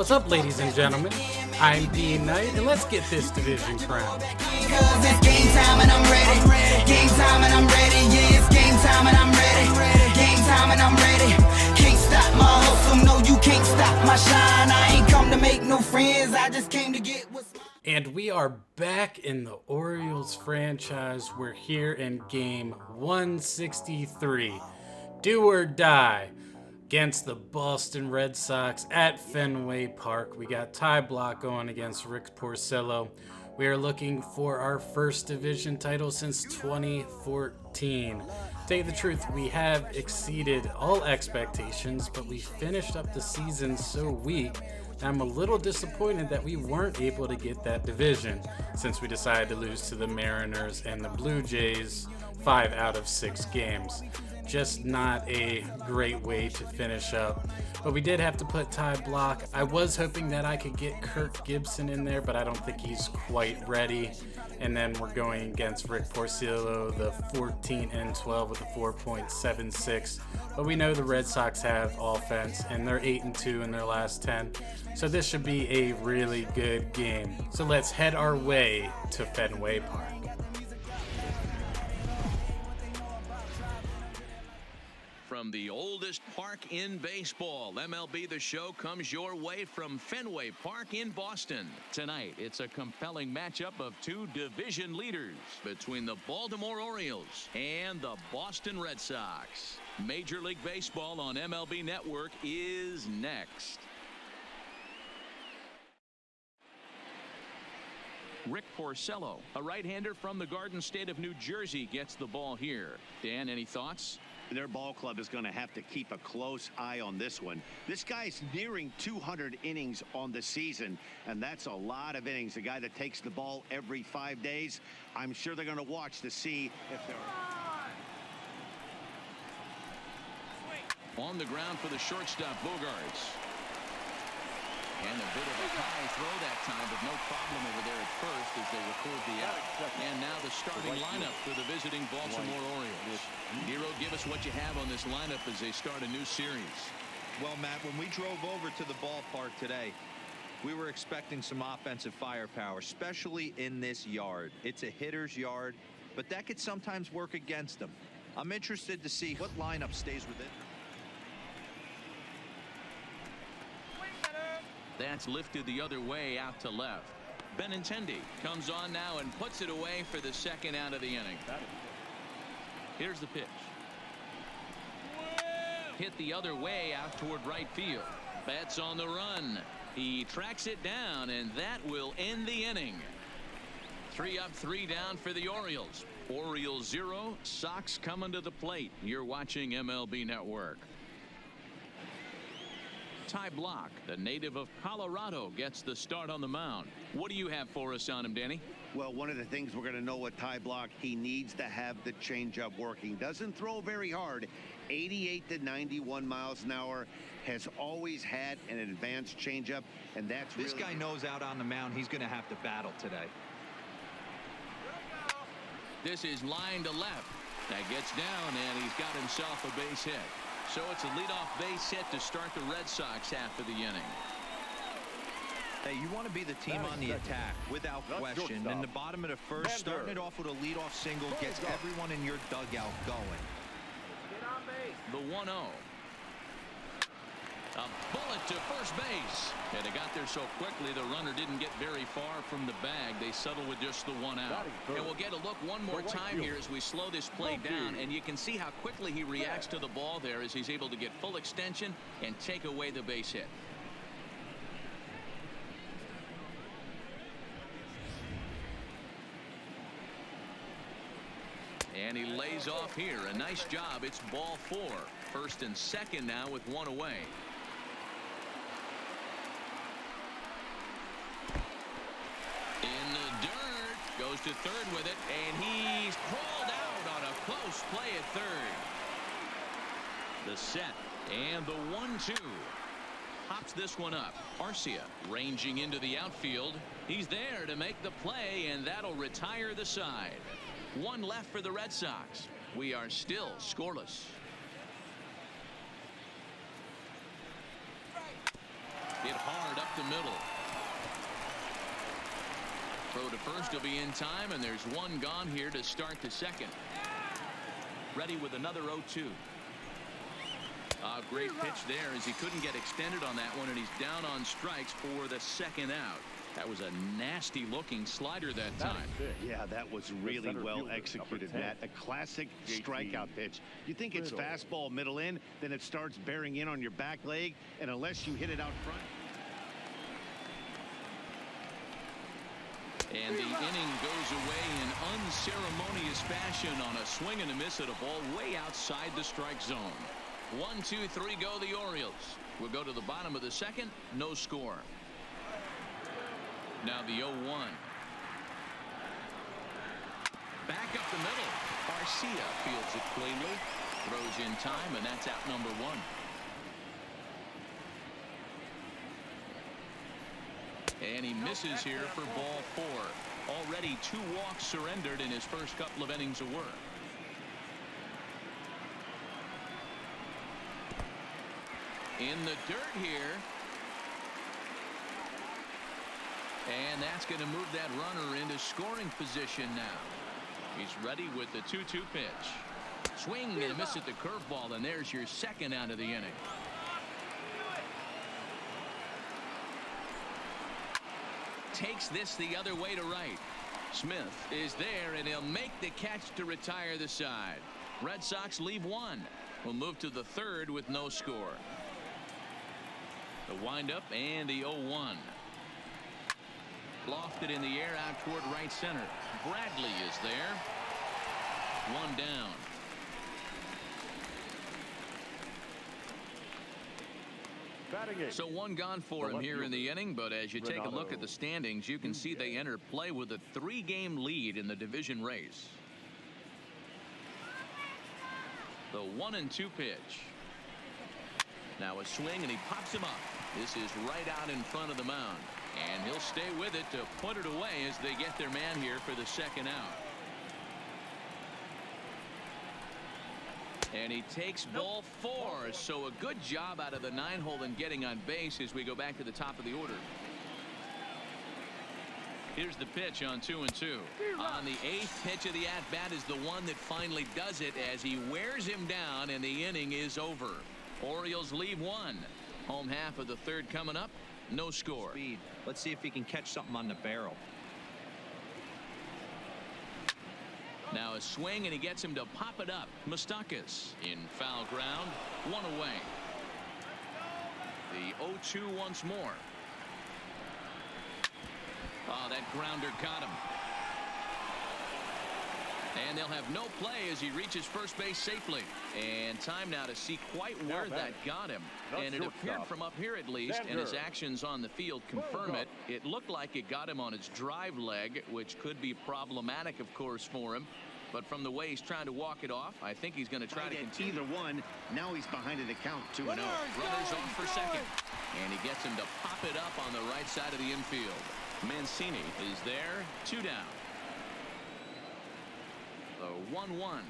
What's up, ladies and gentlemen? I'm D.Knight, and let's get this division crowned. Cause it's game time and I'm ready. Game time and I'm ready. Yeah, it's game time and I'm ready. Game time and I'm ready. Can't stop my hustle. No, you can't stop my shine. I ain't come to make no friends. I just came to get what's mine. And we are back in the Orioles franchise. We're here in game 163. Do or die against the Boston Red Sox at Fenway Park. We got Ty Blach going against Rick Porcello. We are looking for our first division title since 2014. To tell you the truth, we have exceeded all expectations, but we finished up the season so weak. I'm a little disappointed that we weren't able to get that division since we decided to lose to the Mariners and the Blue Jays 5 out of 6 games. Just not a great way to finish up. But we did have to put Ty Blach. I was hoping that I could get Kirk Gibson in there, but I don't think he's quite ready. And then we're going against Rick Porcello, the 14-12 with a 4.76. But we know the Red Sox have offense, and they're 8-2 in their last 10. So this should be a really good game. So let's head our way to Fenway Park. From the oldest park in baseball, MLB The Show comes your way from Fenway Park in Boston. Tonight, it's a compelling matchup of two division leaders between the Baltimore Orioles and the Boston Red Sox. Major League Baseball on MLB Network is next. Rick Porcello, a right-hander from the Garden State of New Jersey, gets the ball here. Dan, any thoughts? Their ball club is going to have to keep a close eye on this one. This guy's nearing 200 innings on the season, and that's a lot of innings. A guy that takes the ball every 5 days. I'm sure they're going to watch to see if they're on the ground for the shortstop, Bogarts. And a bit of a high throw that time, but no problem over there at first as they record the out. And now the starting lineup for the visiting Baltimore Orioles. Hero, give us what you have on this lineup as they start a new series. Well, Matt, when we drove over to the ballpark today, we were expecting some offensive firepower, especially in this yard. It's a hitter's yard, but that could sometimes work against them. I'm interested to see what lineup stays with it. That's lifted the other way out to left. Benintendi comes on now and puts it away for the second out of the inning. Here's the pitch. Hit the other way out toward right field. Betts on the run. He tracks it down, and that will end the inning. 3 up, 3 down for the Orioles. Orioles 0, Sox coming to the plate. You're watching MLB Network. Ty Blach, the native of Colorado, gets the start on the mound. What do you have for us on him, Danny? Well, one of the things we're going to know with Ty Blach, he needs to have the changeup working. Doesn't throw very hard. 88 to 91 miles an hour. Has always had an advanced changeup, and that's this guy knows out on the mound he's going to have to battle today. This is line to left. That gets down, and he's got himself a base hit. So it's a leadoff base hit to start the Red Sox half of the inning. Hey, you want to be the team on the attack, without question. In the bottom of the first, starting it off with a leadoff single gets everyone in your dugout going. The 1-0. A bullet to first base. And it got there so quickly the runner didn't get very far from the bag. They settle with just the 1 out. And we'll get a look one more time here as we slow this play down. And you can see how quickly he reacts to the ball there as he's able to get full extension and take away the base hit. And he lays off here. A nice job. It's ball 4. First and second now with 1 away. In the dirt. Goes to third with it. And he's crawled out on a close play at third. The set. And the 1-2. Pops this one up. Arcia ranging into the outfield. He's there to make the play, and that'll retire the side. 1 left for the Red Sox. We are still scoreless. Hit hard up the middle. Throw to first will be in time, and there's one gone here to start the second. Ready with another 0-2. A great pitch there as he couldn't get extended on that one, and he's down on strikes for the second out. That was a nasty looking slider that time. Yeah, that was really well executed, Matt. A classic strikeout pitch. You think it's fastball middle in, then it starts bearing in on your back leg, and unless you hit it out front. And the inning goes away in unceremonious fashion on a swing and a miss at a ball way outside the strike zone. 1, 2, 3 go the Orioles. We'll go to the bottom of the second. No score. Now the 0-1. Back up the middle. Garcia fields it cleanly. Throws in time, and that's out number 1. And he misses here for ball 4. Already 2 walks surrendered in his first couple of innings of work. In the dirt here. And that's going to move that runner into scoring position now. He's ready with the 2-2 pitch. Swing and a miss at the curveball, and there's your second out of the inning. Takes this the other way to right. Smith is there, and he'll make the catch to retire the side. Red Sox leave 1. We'll move to the third with no score. The windup and the 0-1. Lofted in the air out toward right center. Bradley is there. 1 down. So 1 gone for him here in the inning, but as you take a look at the standings, you can see they enter play with a 3-game lead in the division race. The 1-2 pitch. Now a swing, and he pops him up. This is right out in front of the mound, and he'll stay with it to put it away as they get their man here for the second out. And he takes ball 4, so a good job out of the 9-hole in getting on base as we go back to the top of the order. Here's the pitch on 2-2. On the 8th pitch of the at-bat is the one that finally does it as he wears him down, and the inning is over. Orioles leave 1. Home half of the third coming up. No score. Speed. Let's see if he can catch something on the barrel. Now a swing, and he gets him to pop it up. Moustakas in foul ground. 1 away. The 0-2 once more. Oh, that grounder got him. And they'll have no play as he reaches first base safely. And time now to see quite where that got him. And it appeared from up here at least, and his actions on the field confirm it. It looked like it got him on his drive leg, which could be problematic, of course, for him. But from the way he's trying to walk it off, I think he's going to try to continue. Either one. Now he's behind in the count 2-0. Runners off for second. And he gets him to pop it up on the right side of the infield. Mancini is there. 2 down. The 1-1.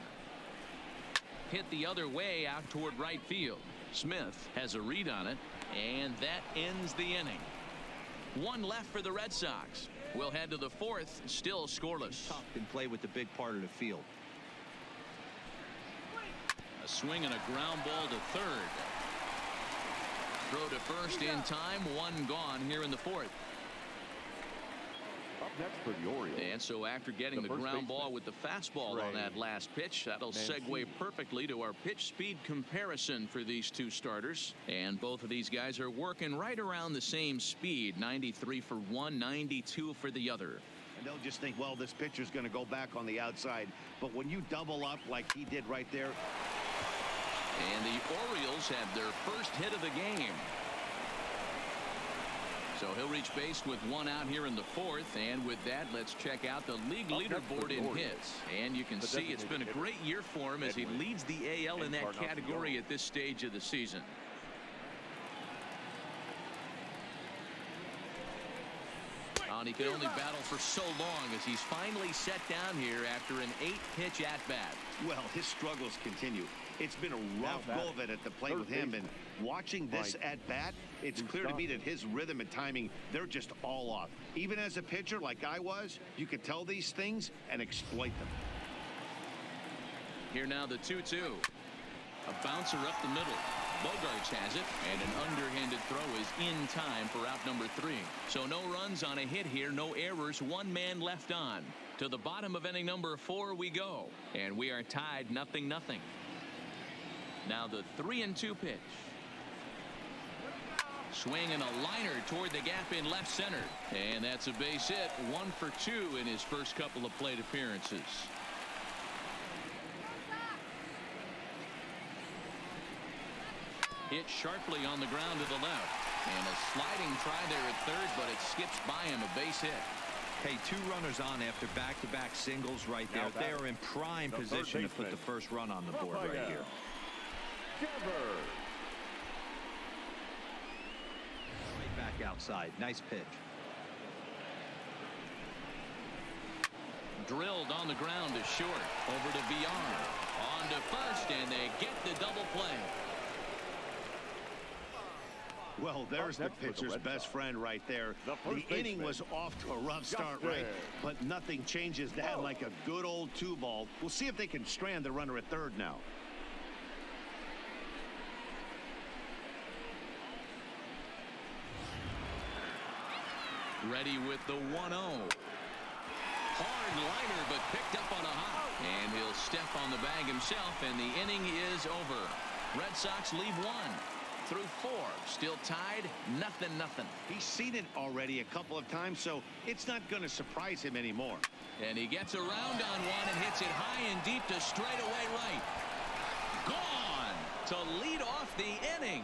Hit the other way out toward right field. Smith has a read on it, and that ends the inning. 1 left for the Red Sox. We'll head to the 4th, still scoreless. Tough can play with the big part of the field. A swing and a ground ball to third. Throw to first in time. 1 gone here in the 4th. Up next for the Orioles. And so after getting the ground ball with the fastball on that last pitch, that'll segue perfectly to our pitch speed comparison for these 2 starters. And both of these guys are working right around the same speed. 93 for one, 92 for the other. And they'll just think, well, this pitcher's going to go back on the outside. But when you double up like he did right there. And the Orioles have their first hit of the game. So he'll reach base with 1 out here in the 4th. And with that, let's check out the league leaderboard in hits. And you can see it's been a great year for him as he leads the AL in that category at this stage of the season. And he could only battle for so long as he's finally set down here after an 8-pitch at-bat. Well, his struggles continue. It's been a rough go of it at the plate with him, and watching this at bat, it's clear to me that his rhythm and timing, they're just all off. Even as a pitcher like I was, you could tell these things and exploit them. Here now the 2-2. A bouncer up the middle. Bogarts has it, and an underhanded throw is in time for out number 3. So no runs on a hit here, no errors, 1 man left on. To the bottom of inning number 4 we go, and we are tied 0-0. Now the 3-2 pitch. Swing and a liner toward the gap in left center, and that's a base hit. 1 for 2 in his first couple of plate appearances. Hit sharply on the ground to the left, and a sliding try there at third, but it skips by him, a base hit. Hey, 2 runners on after back-to-back singles right there. They are in prime position to put the first run on the board right here. Right back outside. Nice pitch. Drilled on the ground to short. Over to VR. On to first, and they get the double play. Well, there's the pitcher's best friend right there. The inning was off to a rough start, right? But nothing changes that like a good old 2-ball. We'll see if they can strand the runner at third now. Ready with the 1-0. Hard liner, but picked up on a hop. And he'll step on the bag himself, and the inning is over. Red Sox leave 1. Through 4, still tied, 0-0. He's seen it already a couple of times, so it's not going to surprise him anymore. And he gets around on one and hits it high and deep to straightaway right. Gone to lead off the inning.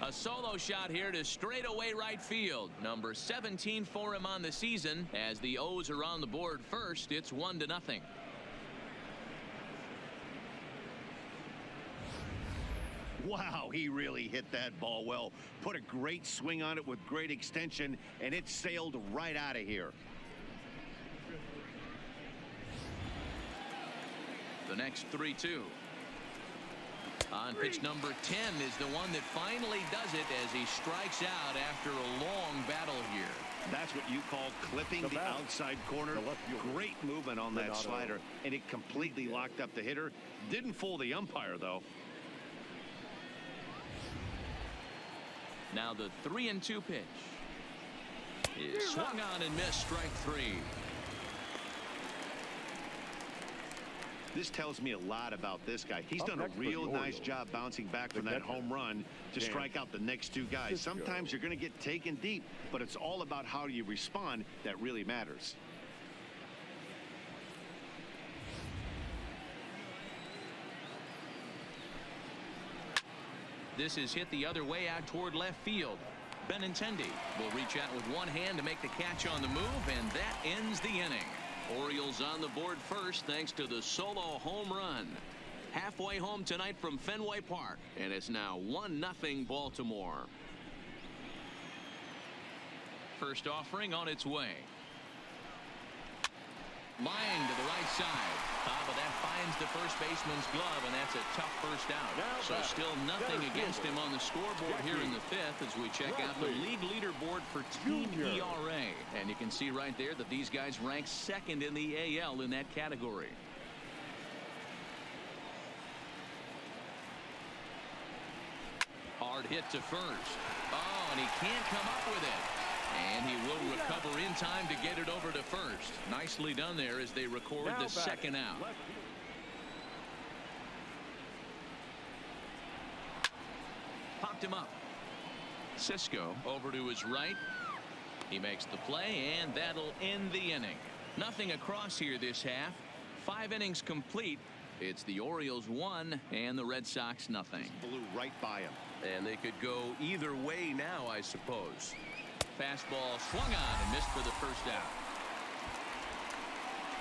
A solo shot here to straightaway right field. Number 17 for him on the season. As the O's are on the board first, it's 1-0. Wow, he really hit that ball well. Put a great swing on it with great extension, and it sailed right out of here. The next 3-2. On pitch number 10 is the one that finally does it as he strikes out after a long battle here. That's what you call clipping the outside corner. Great movement on that slider, and it completely locked up the hitter. Didn't fool the umpire, though. Now the 3-2 pitch is swung on and missed, strike 3. This tells me a lot about this guy. He's done a real nice job bouncing back from that home run to strike out the next 2 guys. Sometimes you're going to get taken deep, but it's all about how you respond that really matters. This is hit the other way out toward left field. Benintendi will reach out with one hand to make the catch on the move, and that ends the inning. Orioles on the board first thanks to the solo home run. Halfway home tonight from Fenway Park, and it's now 1-0 Baltimore. First offering on its way. Line to the right side. But that finds the first baseman's glove, and that's a tough first out. So still nothing against him on the scoreboard here in the 5th as we check out the league leaderboard for team ERA. And you can see right there that these guys rank 2nd in the AL in that category. Hard hit to first. Oh, and he can't come up with it. And he will recover in time to get it over to first. Nicely done there as they record the second out. Popped him up. Cisco over to his right. He makes the play, and that'll end the inning. Nothing across here this half. 5 innings complete. It's the Orioles 1 and the Red Sox nothing. Blew right by him. And they could go either way now, I suppose. Fastball swung on and missed for the first out.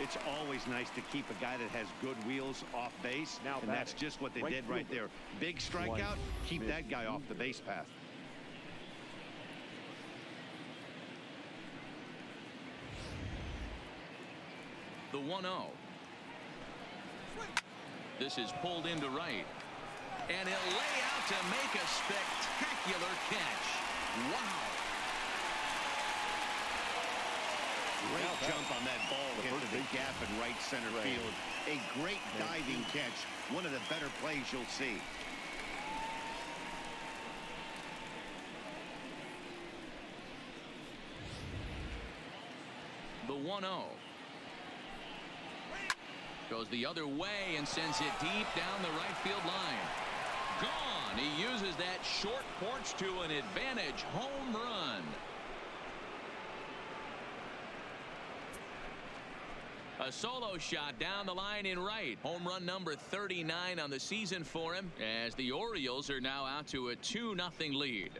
It's always nice to keep a guy that has good wheels off base, and that's just what they did right there. Big strikeout, keep that guy off the base path. The 1-0. This is pulled into right. And he'll lay out to make a spectacular catch. Wow. Great jump on that ball into the gap in right center field. A great diving catch. One of the better plays you'll see. The 1-0. Goes the other way and sends it deep down the right field line. Gone. He uses that short porch to an advantage home run. A solo shot down the line in right. Home run number 39 on the season for him, as the Orioles are now out to a 2-0 lead.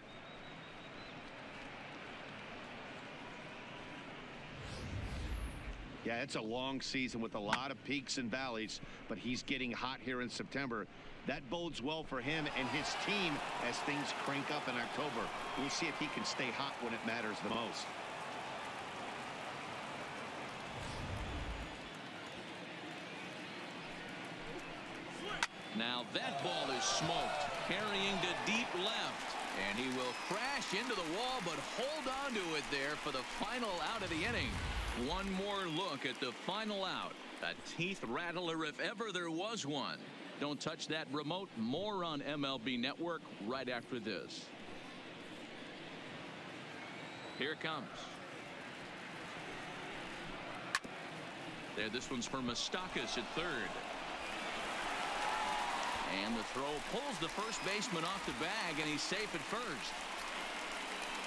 Yeah, it's a long season with a lot of peaks and valleys, but he's getting hot here in September. That bodes well for him and his team as things crank up in October. We'll see if he can stay hot when it matters the most. Now that ball is smoked, carrying to deep left, and he will crash into the wall, but hold on to it there for the final out of the inning. One more look at the final out. A teeth rattler if ever there was one. Don't touch that remote. More on MLB Network right after this. Here it comes. There, this one's for Moustakas at third. And the throw pulls the first baseman off the bag, and he's safe at first.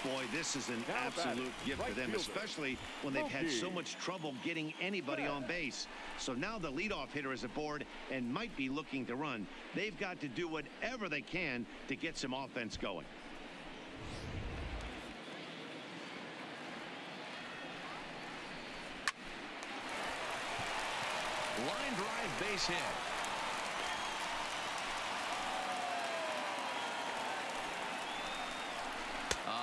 Boy, this is an absolute gift for them, especially when they've had so much trouble getting anybody on base. So now the leadoff hitter is aboard and might be looking to run. They've got to do whatever they can to get some offense going. Line drive, base hit.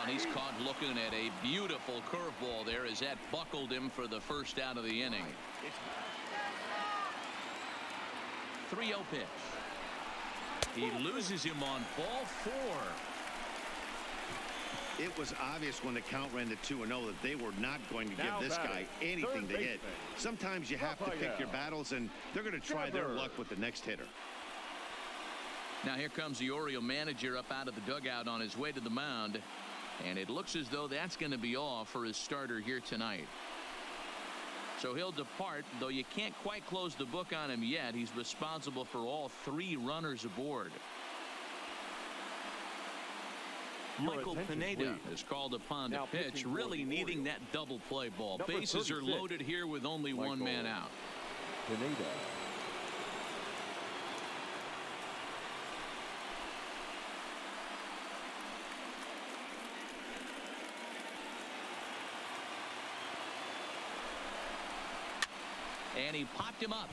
He's caught looking at a beautiful curveball there as that buckled him for the first out of the inning. 3-0 pitch. He loses him on ball 4. It was obvious when the count ran to 2-0 that they were not going to give this guy anything to hit. Sometimes you have to pick your battles, and they're going to try their luck with the next hitter. Now here comes the Oriole manager up out of the dugout on his way to the mound. And it looks as though that's going to be all for his starter here tonight. So he'll depart, though you can't quite close the book on him yet. He's responsible for all 3 runners aboard. Michael Pineda is called upon to pitch, really needing that double play ball. Bases are loaded here with only one man out. Pineda. And he popped him up.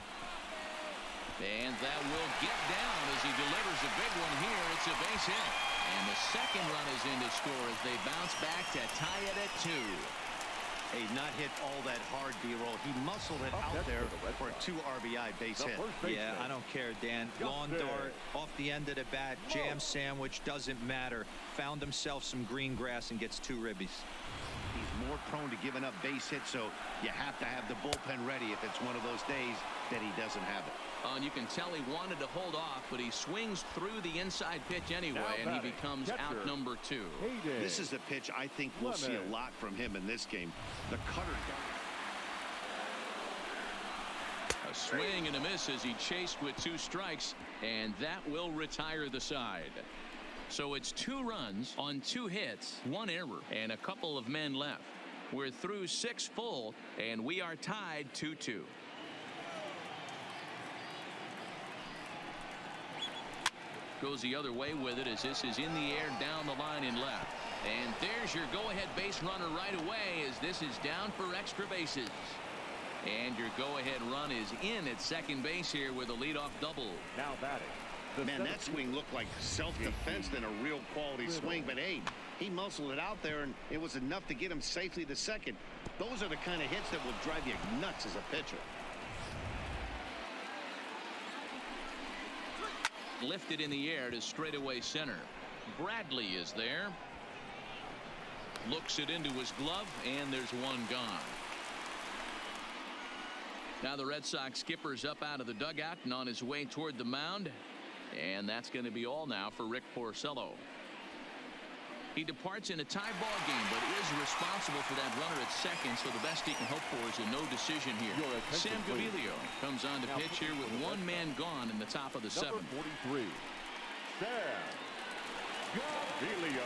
And that will get down as he delivers a big one here. It's a base hit. And the second run is in to score as they bounce back to tie it at 2. Not hit all that hard, D-roll. He muscled it out there for a 2 RBI base hit. Yeah, I don't care, Dan. Lawn dart off the end of the bat, jam sandwich, doesn't matter. Found himself some green grass and gets 2 ribbies. He's more prone to giving up base hits, so you have to have the bullpen ready if it's one of those days that he doesn't have it. And you can tell he wanted to hold off, but he swings through the inside pitch anyway, and he becomes out number 2. This is a pitch I think we'll see a lot from him in this game. The cutter. A swing and a miss as he chased with 2 strikes, and that will retire the side. So it's 2 runs on 2 hits, 1 error, and a couple of men left. We're through 6 full, and we are tied 2-2. Goes the other way with it as this is in the air down the line in left. And there's your go-ahead base runner right away as this is down for extra bases. And your go-ahead run is in at second base here with a leadoff double. Now batting. Man, that swing looked like self-defense than a real quality swing, but hey, he muscled it out there, and it was enough to get him safely to second. Those are the kind of hits that will drive you nuts as a pitcher. lifted in the air to straightaway center. Bradley is there. Looks it into his glove, and there's one gone. Now the Red Sox skipper's up out of the dugout and on his way toward the mound. And that's going to be all now for Rick Porcello. He departs in a tie ball game, but is responsible for that runner at second, so the best he can hope for is a no decision here. Sam Gaviglio comes on to pitch here with one man gone in the top of the seventh. Number 43, Sam Gaviglio.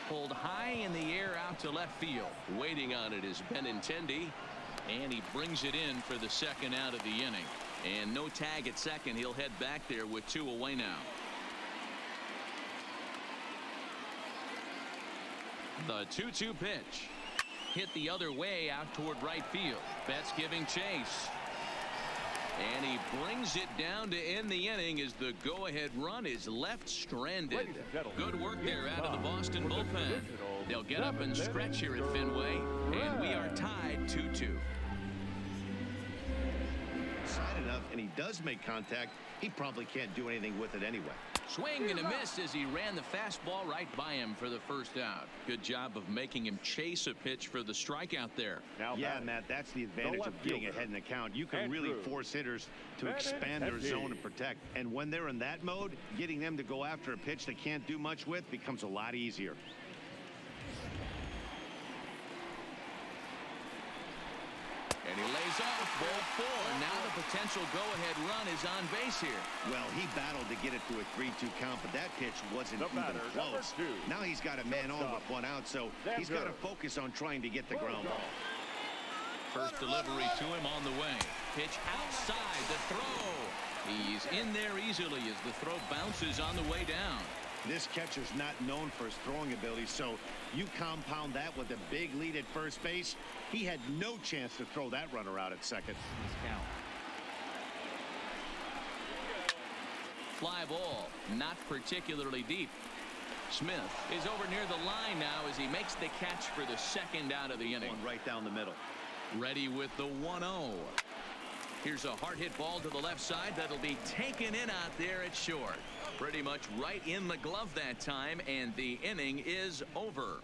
Pulled high in the air out to left field. Waiting on it is Benintendi. And he brings it in for the second out of the inning. And no tag at second. He'll head back there with 2 away now. The 2-2 pitch. Hit the other way out toward right field. Betts giving chase. And he brings it down to end the inning as the go-ahead run is left stranded. Good work there out of the Boston bullpen. They'll get up and stretch here at Fenway, and we are tied 2-2. Side enough, and he does make contact. He probably can't do anything with it anyway. Swing and a miss as he ran the fastball right by him for the first out. Good job of making him chase a pitch for the strikeout there. Yeah, Matt, that's the advantage of getting ahead in the count. You can really force hitters to expand their zone and protect. And when they're in that mode, getting them to go after a pitch they can't do much with becomes a lot easier. And he lays off ball 4. Now the potential go-ahead run is on base here. Well, he battled to get it to a 3-2 count, but that pitch wasn't even close. Now he's got a man on with 1 out, so he's got to focus on trying to get the ground ball. First delivery to him on the way. Pitch outside the throw. He's in there easily as the throw bounces on the way down. This catcher's not known for his throwing ability, so you compound that with a big lead at first base. He had no chance to throw that runner out at second. Fly ball, not particularly deep. Smith is over near the line now as he makes the catch for the second out of the inning. One right down the middle. Ready with the 1-0. Here's a hard hit ball to the left side that'll be taken in out there at short. Pretty much right in the glove that time, and the inning is over.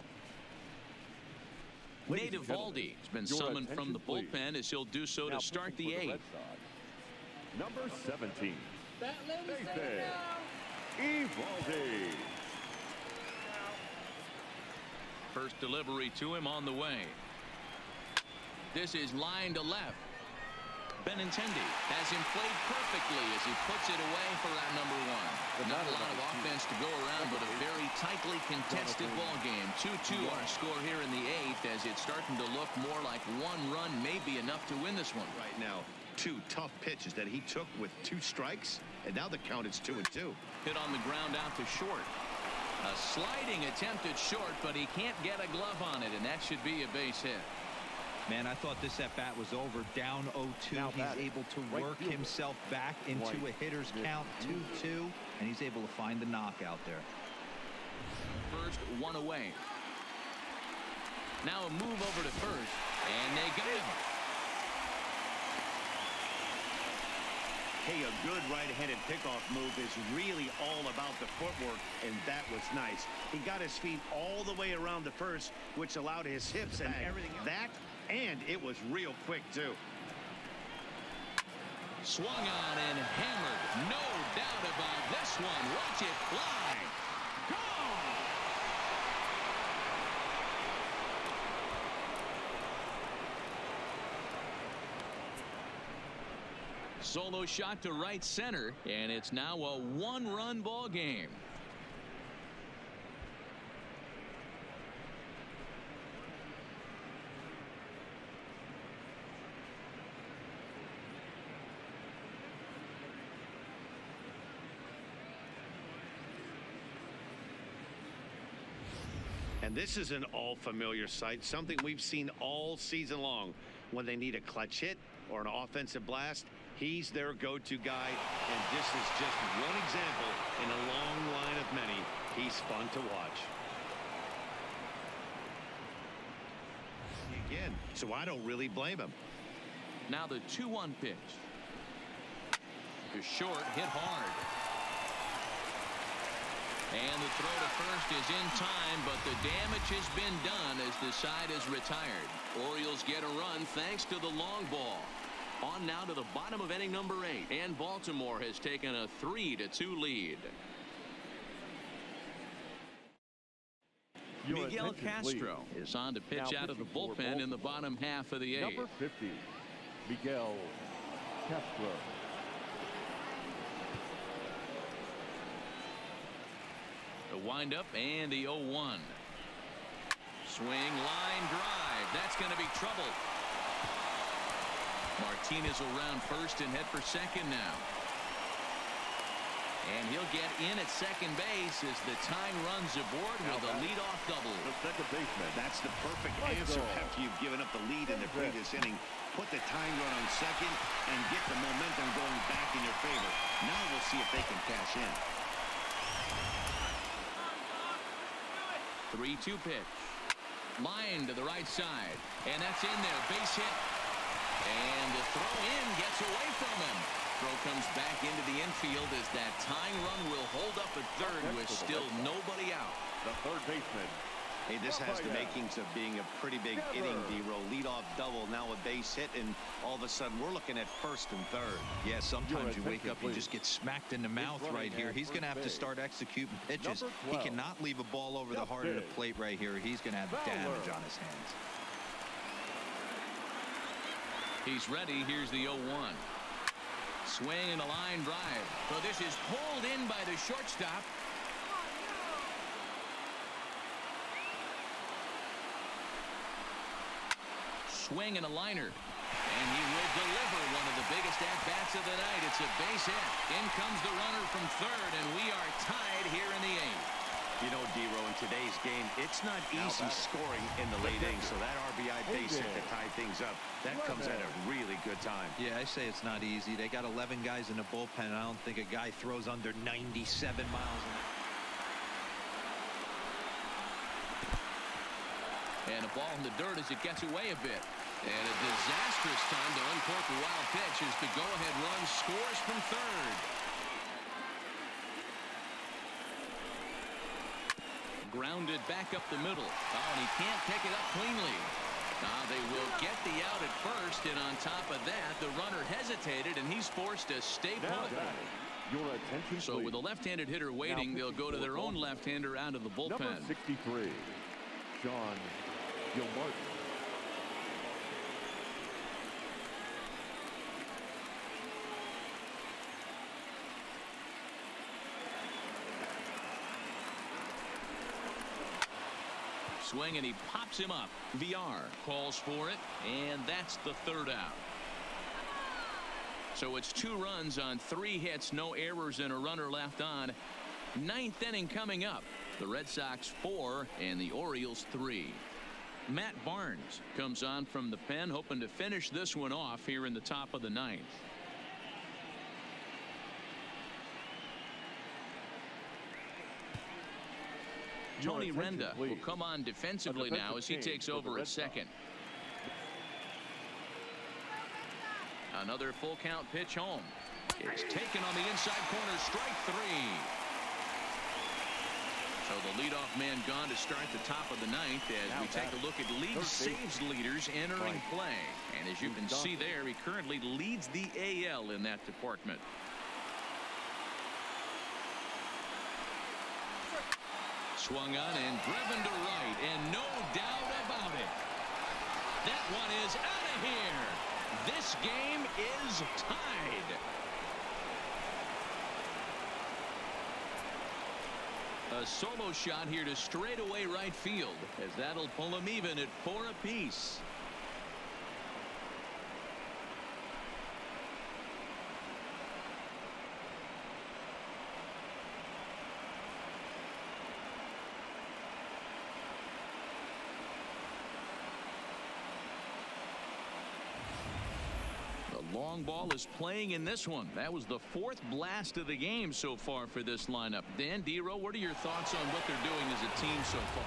Nate Eovaldi has been summoned from the bullpen as he'll do so to start the 8th. Number 17, Eovaldi. First delivery to him on the way. This is line to left. Benintendi has him played perfectly as he puts it away for out number 1. Not a lot of offense to go around, but a very tightly contested ball game. 2-2 our score here in the 8th as it's starting to look more like 1 run may be enough to win this one. Right now, 2 tough pitches that he took with 2 strikes, and now the count is 2-2. Hit on the ground out to short. A sliding attempt at short, but he can't get a glove on it, and that should be a base hit. Man, I thought this at-bat was over. Down 0-2. He's able to work himself back into a hitter's count, 2-2, and he's able to find the knockout there. First, 1 away. Now a move over to first, and they got him. Hey, a good right-handed pickoff move is really all about the footwork, and that was nice. He got his feet all the way around the first, which allowed his hips and everything else. That, and it was real quick, too. Swung on and hammered. No doubt about this one. Watch it fly. Gone! Solo shot to right center, and it's now a 1-run ball game. And this is an all-familiar sight, something we've seen all season long. When they need a clutch hit or an offensive blast, he's their go-to guy, and this is just one example in a long line of many. He He's fun to watch. Again, so I don't really blame him. Now the 2-1 pitch. To short, hit hard. And the throw to first is in time, but the damage has been done as the side is retired. Orioles get a run thanks to the long ball. On now to the bottom of inning number 8, and Baltimore has taken a 3-2 lead. Your Miguel attention, Castro please. is on to pitch Now out of the pitching for bullpen in the bottom half of the 8th. Number 50, Miguel Castro. The windup and the 0-1. Swing, line drive. That's going to be trouble. Martinez will round first and head for second now. And he'll get in at second base as the tying runs aboard with a leadoff double. The second baseman. That's the perfect Right answer goal. after you've given up the lead in the previous inning. Put the tying run on second and get the momentum going back in your favor. Now we'll see if they can cash in. 3-2 pitch. Line to the right side. And that's in there. Base hit. And the throw in gets away from him. Throw comes back into the infield as that tying run will hold up at third with still nobody out. The third baseman. Hey, this has the makings of being a pretty big inning, D-Row. Leadoff double, now a base hit, and all of a sudden we're looking at first and third. Yeah, sometimes you wake attention, up, you please. just get smacked in the mouth running right here. at He's going to have to first start executing pitches. Number He 12. cannot leave a ball over the heart of the Big. plate right here. He's going to have damage on his hands. He's ready. Here's the 0-1. Swing and a line drive. So this is pulled in by the shortstop. Swing and a liner. And he will deliver one of the biggest at-bats of the night. It's a base hit. In comes the runner from third, and we are tied here in the 8th. You know, D-Row, in today's game, it's not easy scoring in the late innings, so that RBI base hit to tie things up, that comes at a really good time. Yeah, I say it's not easy. They got 11 guys in the bullpen, and I don't think a guy throws under 97 miles an hour. And a ball in the dirt as it gets away a bit. And a disastrous time to uncork the wild pitch as the go-ahead run scores from third. Grounded back up the middle. Oh, and he can't pick it up cleanly. They will get the out at first, and on top of that, the runner hesitated, and he's forced to stay Now put. batting. Your attention, So with a please. left-handed hitter waiting, they'll go to their own left-hander out of the Number bullpen. 63, John Gilmartin. Swing, and he pops him up. VR calls for it, and that's the third out. So it's 2 runs on 3 hits, no errors, and a runner left on. 9th inning coming up. The Red Sox 4 and the Orioles 3. Matt Barnes comes on from the pen, hoping to finish this one off here in the top of the 9th. Tony Your attention, Renda will please. come on defensively now as he defensive takes change for the over Red at Sox. second. Another full count pitch home. It's taken on the inside corner, strike 3. So the leadoff man gone to start the top of the 9th as Now we take a look at league third saves leaders entering Right. play. And as you can see there, he currently leads the AL in that department. Swung on and driven to right, and no doubt about it. That one is out of here. This game is tied. A solo shot here to straightaway right field, as that'll pull them even at 4 apiece. Long ball is playing in this one. That was the 4th blast of the game so far for this lineup. Dan, D-Row, what are your thoughts on what they're doing as a team so far?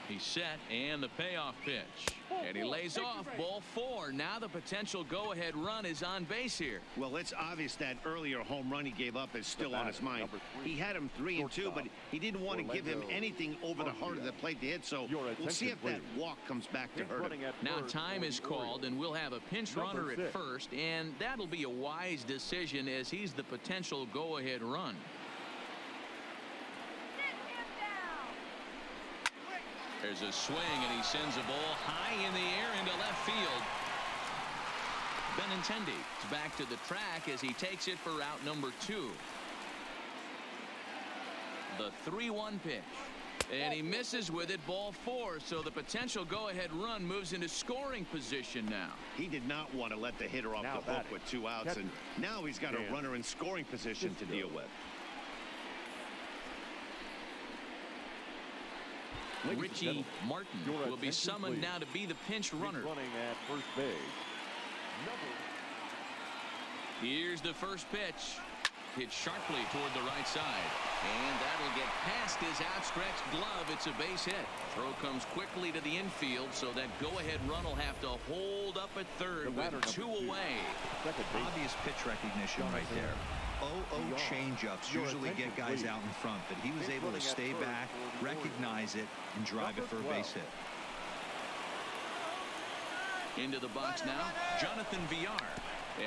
He's set, and the payoff pitch. And he lays off. Ball 4. Now the potential go-ahead run is on base here. Well, it's obvious that earlier home run he gave up is still on his mind. He had him 3-2, but he didn't want to give him anything over the heart of the plate to hit, so we'll see if that walk comes back to hurt him. Now time is called, and we'll have a pinch runner at first, and that'll be a wise decision as he's the potential go-ahead run. There's a swing, and he sends a ball high in the air into left field. Benintendi is back to the track as he takes it for route number 2. The 3-1 pitch. And he misses with it, ball 4. So the potential go-ahead run moves into scoring position now. He did not want to let the hitter off the hook with 2 outs, and now he's got a runner in scoring position to deal with. Richie Martin will be summoned now to be the pinch runner. Running at first base. Here's the first pitch. Hit sharply toward the right side. And that'll get past his outstretched glove. It's a base hit. Throw comes quickly to the infield, so that go-ahead run will have to hold up at third with 2 away. Obvious pitch recognition right there. 0-0 changeups usually get guys out in front, but he was able to stay back, recognize it, and drive it for a base hit. Into the box now, Jonathan Villar.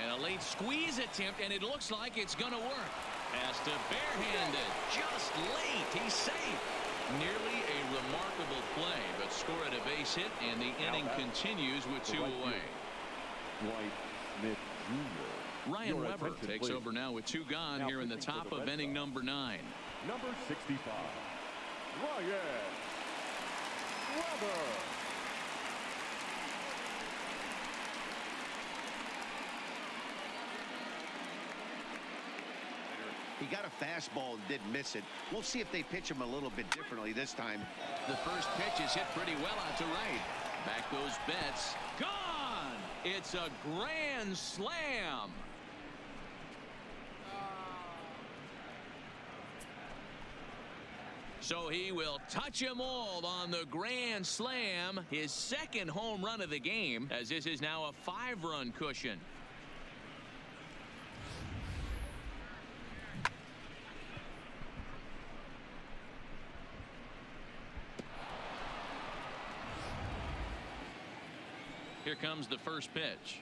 And a late squeeze attempt, and it looks like it's going to work. Has to barehanded. Just late. He's safe. Nearly a remarkable play, but scored a base hit, and the inning continues with 2 away. Dwight Smith Jr. Ryan Weber takes over now with 2 gone here in the top of inning number 9. Number 65, Ryan Weber. He got a fastball and did miss it. We'll see if they pitch him a little bit differently this time. The first pitch is hit pretty well out to right. Back goes Betts. Gone! It's a grand slam. So he will touch them all on the grand slam. His 2nd home run of the game, as this is now a 5-run cushion. Here comes the first pitch.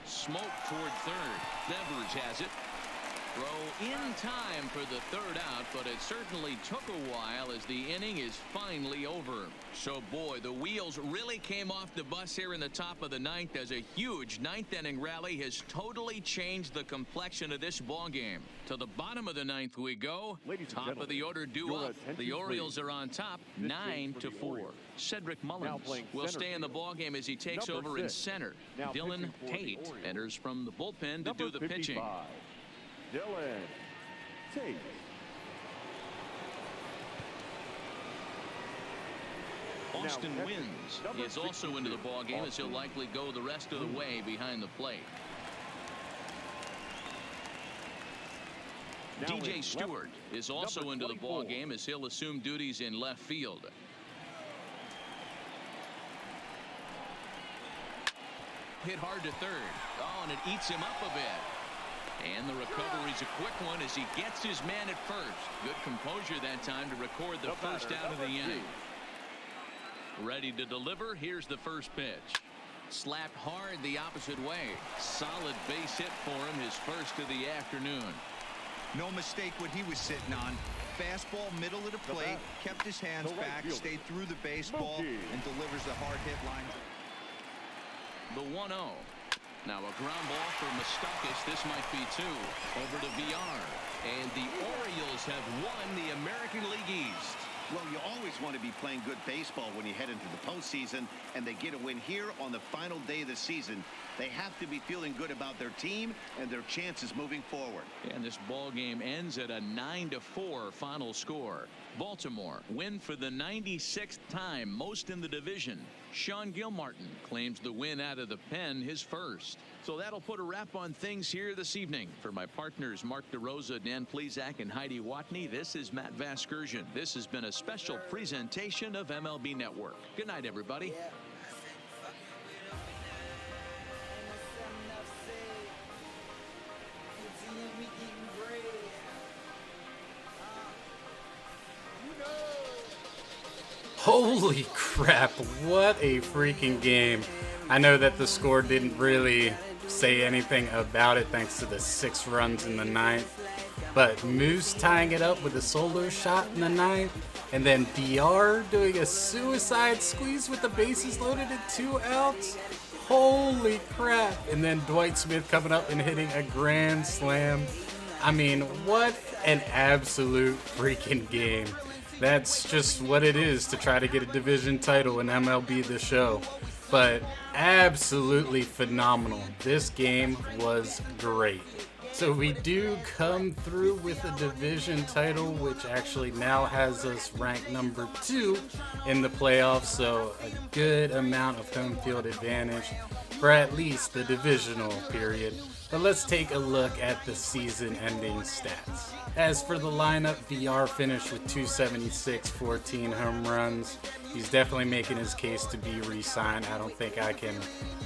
Smoke toward third. Devers has it. Throw in time for the 3rd out, but it certainly took a while as the inning is finally over. So, boy, the wheels really came off the bus here in the top of the 9th as a huge 9th inning rally has totally changed the complexion of this ball game. To the bottom of the 9th we go. Top of the order due up. The Orioles are on top 9-4. Cedric Mullins will stay in the ball game as he takes over in center. Dylan Tate enters from the bullpen to do the pitching. Dylan Tate. Austin Wins is also into the ball game as he'll likely go the rest of the way behind the plate. DJ Stewart is also into the ball game as he'll assume duties in left field. Hit hard to third. Oh, and it eats him up a bit. And the recovery's a quick one as he gets his man at first. Good composure that time to record the first out of the inning. Ready to deliver. Here's the first pitch. Slapped hard the opposite way. Solid base hit for him, his first of the afternoon. No mistake what he was sitting on. Fastball middle of the plate, kept his hands back, stayed through the baseball, and delivers the hard hit line. The 1-0. Now a ground ball for Moustakas. This might be 2. Over to VR. And the Orioles have won the American League East. Well, you always want to be playing good baseball when you head into the postseason, and they get a win here on the final day of the season. They have to be feeling good about their team and their chances moving forward. And this ball game ends at a 9-4 final score. Baltimore win for the 96th time, most in the division. Sean Gilmartin claims the win out of the pen, his first. So that'll put a wrap on things here this evening. For my partners Mark DeRosa, Dan Plesac, and Heidi Watney, this is Matt Vasgersian. This has been a special presentation of MLB Network. Good night, everybody. Holy crap, what a freaking game. I know that the score didn't really say anything about it thanks to the 6 runs in the 9th, but Moose tying it up with a solo shot in the 9th, and then DR doing a suicide squeeze with the bases loaded and 2 outs. Holy crap. And then Dwight Smith coming up and hitting a grand slam. I mean, what an absolute freaking game. That's just what it is to try to get a division title in MLB The Show. But absolutely phenomenal. This game was great. So we do come through with a division title, which actually now has us ranked number 2 in the playoffs. So a good amount of home field advantage for at least the divisional period. But let's take a look at the season-ending stats. As for the lineup, VR finished with 276, 14 home runs. He's definitely making his case to be re-signed. I don't think I can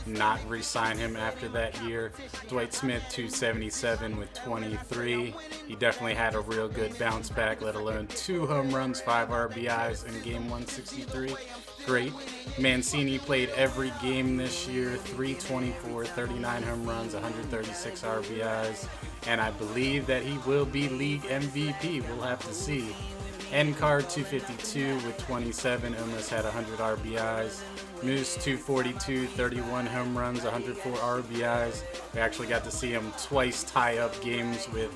not re-sign him after that year. Dwight Smith, 277 with 23. He definitely had a real good bounce back, let alone 2 home runs, 5 RBIs in game 163. Great. Mancini played every game this year, 324, 39 home runs, 136 RBIs, and I believe that he will be league MVP. We'll have to see. N-Card 252 with 27, almost had 100 RBIs. Moose 242, 31 home runs, 104 RBIs. We actually got to see him twice tie up games with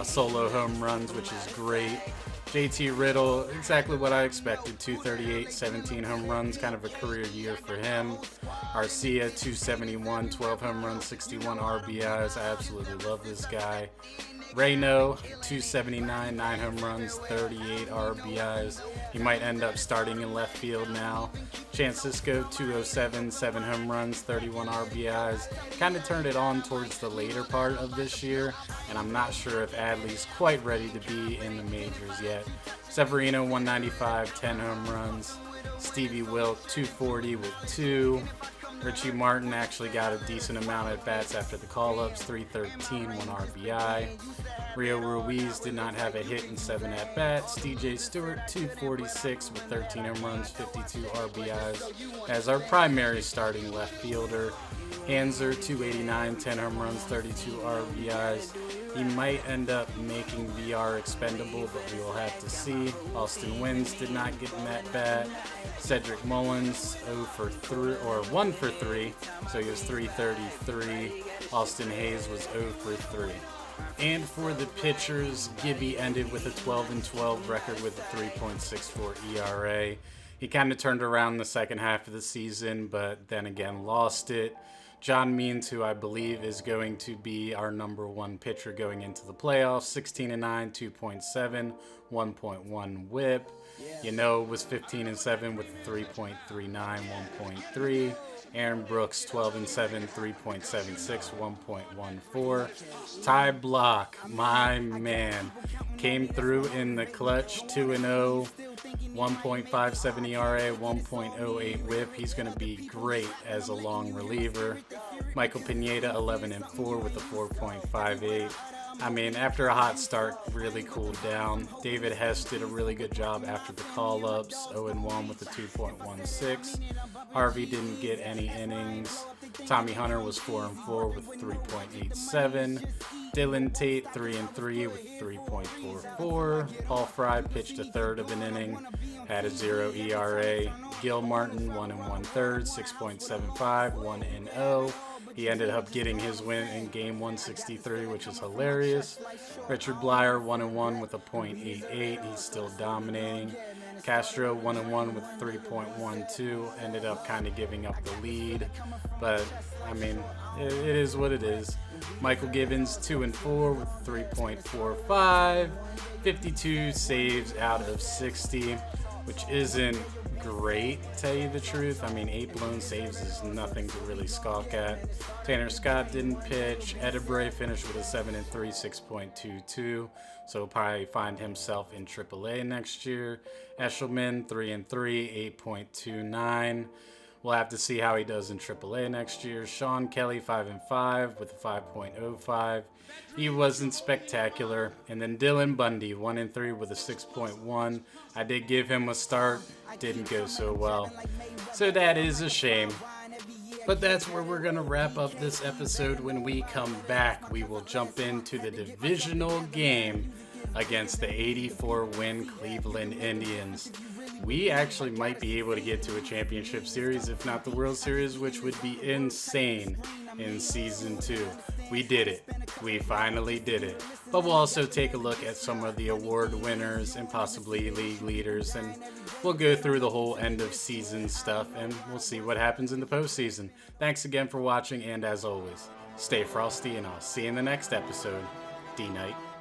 solo home runs, which is great. JT Riddle, exactly what I expected, 238, 17 home runs, kind of a career year for him. Arcia, 271, 12 home runs, 61 RBIs. I absolutely love this guy. Reyno, 279, 9 home runs, 38 RBIs. He might end up starting in left field now. Francisco, 207, 7 home runs, 31 RBIs. Kind of turned it on towards the later part of this year, and I'm not sure if Adley's quite ready to be in the majors yet. Severino, 195, 10 home runs. Stevie Wilk, 240 with 2. Richie Martin actually got a decent amount of at-bats after the call-ups, 313, 1 RBI. Rio Ruiz did not have a hit in 7 at-bats. DJ Stewart, 246 with 13 home runs, 52 RBIs as our primary starting left fielder. Hanser, 289, 10 home runs, 32 RBIs. He might end up making VR expendable, but we will have to see. Austin Wynns did not get an at-bat. Cedric Mullins, 1 for 3, so he was 333. Austin Hayes was 0 for 3. And for the pitchers, Gibby ended with a 12-12 record with a 3.64 ERA. He kind of turned around the second half of the season, but then again lost it. John Means, who I believe is going to be our number 1 pitcher going into the playoffs, 16-9, 2.7, 1.1 whip. Was 15-7 with a 3.39, 1.3. Aaron Brooks, 12-7, 3.76, 1.14. Ty Block, my man, came through in the clutch, 2-0, 1.57 ERA, 1.08 whip. He's going to be great as a long reliever. Michael Pineda, 11-4 with a 4.58. I mean, after a hot start, really cooled down. David Hess did a really good job after the call-ups, 0-1 with a 2.16. Harvey didn't get any innings. Tommy Hunter was 4-4 with 3.87. Dylan Tate, 3-3 with 3.44. Paul Fry pitched a third of an inning, had a 0 ERA. Gil Martin, 1 1/3, 6.75, 1-0. He ended up getting his win in game 163, which is hilarious. Richard Blyer, 1-1 with a .88. He's still dominating. Castro, 1-1 with 3.12. Ended up kind of giving up the lead. But, I mean, it is what it is. Michael Givens, 2-4 with 3.45. 52 saves out of 60, which isn't great, to tell you the truth. I mean, 8 blown saves is nothing to really skulk at. Tanner Scott didn't pitch. Edebray finished with a 7-3, 6.22. So he'll probably find himself in AAA next year. Eshelman, 3-3, 8.29. We'll have to see how he does in AAA next year. Sean Kelly, 5-5 with a 5.05. He wasn't spectacular. And then Dylan Bundy, 1-3 with a 6.1. I did give him a start. Didn't go so well. So that is a shame. But that's where we're going to wrap up this episode. When we come back, we will jump into the divisional game against the 84-win Cleveland Indians. We actually might be able to get to a championship series, if not the World Series, which would be insane in Season 2. We did it. We finally did it. But we'll also take a look at some of the award winners and possibly league leaders, and we'll go through the whole end of season stuff, and we'll see what happens in the postseason. Thanks again for watching, and as always, stay frosty, and I'll see you in the next episode. D.Knight.